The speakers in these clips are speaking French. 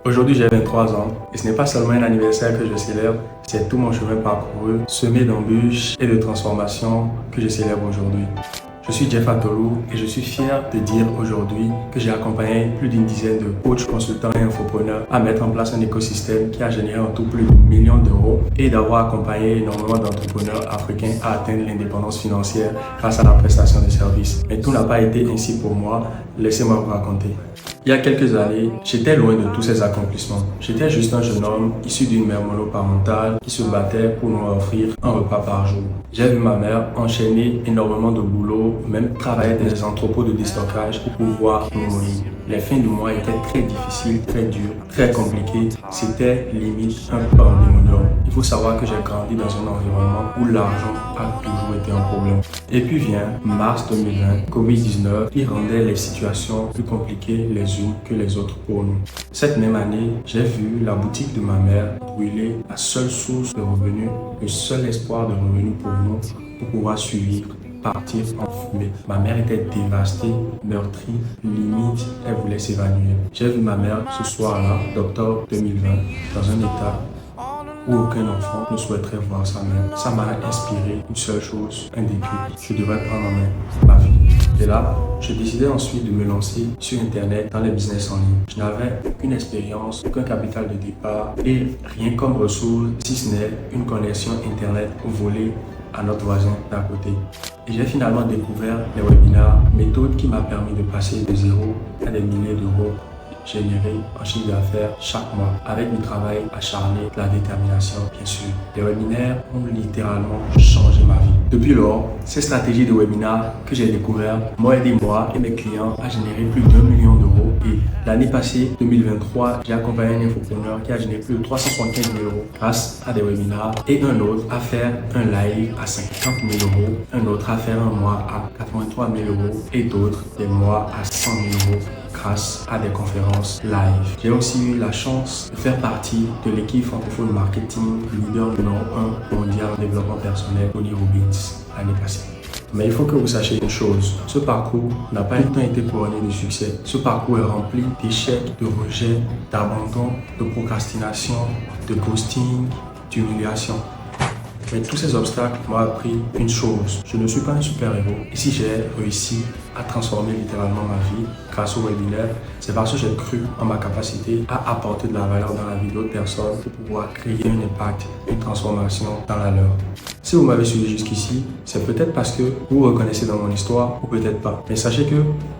Aujourd'hui, j'ai 23 ans et ce n'est pas seulement un anniversaire que je célèbre, c'est tout mon chemin parcouru, semé d'embûches et de transformations que je célèbre aujourd'hui. Je suis Jeff Atolou et je suis fier de dire aujourd'hui que j'ai accompagné plus d'une dizaine de coachs, consultants et infopreneurs à mettre en place un écosystème qui a généré en tout plus de millions d'euros et d'avoir accompagné énormément d'entrepreneurs africains à atteindre l'indépendance financière grâce à la prestation de services. Mais tout n'a pas été ainsi pour moi, laissez-moi vous raconter. Il y a quelques années, j'étais loin de tous ces accomplissements. J'étais juste un jeune homme issu d'une mère monoparentale qui se battait pour nous offrir un repas par jour. J'ai vu ma mère enchaîner énormément de boulot, même travailler dans des entrepôts de déstockage pour pouvoir nous nourrir. Les fins du mois étaient très difficiles, très dures, très compliquées. C'était limite un pandémonium. Il faut savoir que j'ai grandi dans un environnement où l'argent a toujours été un problème. Et puis vient mars 2020, Covid-19, qui rendait les situations plus compliquées les unes que les autres pour nous. Cette même année, j'ai vu la boutique de ma mère brûler, la seule source de revenus, le seul espoir de revenus pour nous, pour pouvoir survivre, partir en fumée. Ma mère était dévastée, meurtrie, limite, elle voulait s'évanouir. J'ai vu ma mère ce soir-là, d'octobre 2020, dans un état où aucun enfant ne souhaiterait voir sa mère. Ça m'a inspiré une seule chose, un déclic. Je devrais prendre en main ma vie. Et là, je décidai ensuite de me lancer sur Internet dans les business en ligne. Je n'avais aucune expérience, aucun capital de départ et rien comme ressource, si ce n'est une connexion Internet volée à notre voisin d'à côté. Et j'ai finalement découvert les webinars, méthode qui m'a permis de passer de zéro à des milliers d'euros générés en chiffre d'affaires chaque mois avec du travail acharné, de la détermination bien sûr. Les webinaires ont littéralement changé ma vie. Depuis lors, ces stratégies de webinaires que j'ai découvertes m'ont aidé moi et mes clients à générer plus d'1 million d'euros. Et l'année passée, 2023, j'ai accompagné un infopreneur qui a généré plus de 375 000 euros grâce à des webinaires et un autre à faire un live à 50 000 euros, un autre à faire un mois à 83 000 euros et d'autres des mois à 100 000 euros grâce à des conférences live. J'ai aussi eu la chance de faire partie de l'équipe francophone marketing leader numéro 1 mondial en développement personnel, Tony Robbins, l'année passée. Mais il faut que vous sachiez une chose, ce parcours n'a pas tout le temps été couronné de succès. Ce parcours est rempli d'échecs, de rejets, d'abandon, de procrastination, de ghosting, d'humiliation. Mais tous ces obstacles m'ont appris une chose, je ne suis pas un super-héros. Et si j'ai réussi à transformer littéralement ma vie grâce au webinaire, c'est parce que j'ai cru en ma capacité à apporter de la valeur dans la vie d'autres personnes pour pouvoir créer un impact, une transformation dans la leur. Si vous m'avez suivi jusqu'ici, c'est peut-être parce que vous vous reconnaissez dans mon histoire ou peut-être pas. Mais sachez que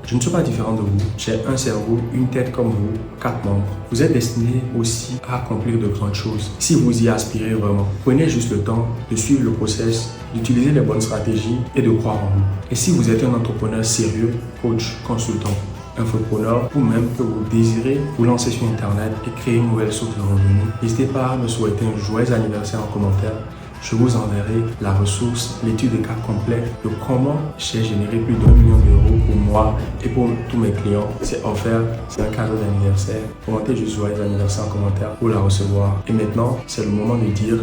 je ne suis pas différent de vous. J'ai un cerveau, une tête comme vous, 4 membres. Vous êtes destinés aussi à accomplir de grandes choses. Si vous y aspirez vraiment, prenez juste le temps de suivre le process, d'utiliser les bonnes stratégies et de croire en vous. Et si vous êtes un entrepreneur sérieux, coach, consultant, infopreneur ou même que vous désirez vous lancer sur Internet et créer une nouvelle source de revenus, n'hésitez pas à me souhaiter un joyeux anniversaire en commentaire. Je vous enverrai la ressource, l'étude de cas complète de comment j'ai généré plus d'1 million d'euros pour moi et pour tous mes clients. C'est offert, c'est un cadeau d'anniversaire. Commentez juste joyeux anniversaire en commentaire pour la recevoir. Et maintenant, c'est le moment de dire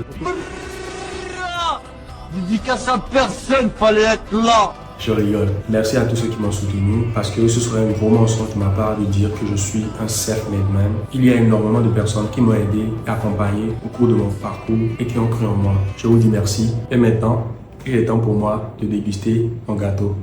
Dédicace à personne, fallait être là. Je rigole. Merci à tous ceux qui m'ont soutenu parce que ce serait un gros mensonge de ma part de dire que je suis un self-made man. Il y a énormément de personnes qui m'ont aidé et accompagné au cours de mon parcours et qui ont cru en moi. Je vous dis merci. Et maintenant, il est temps pour moi de déguster mon gâteau.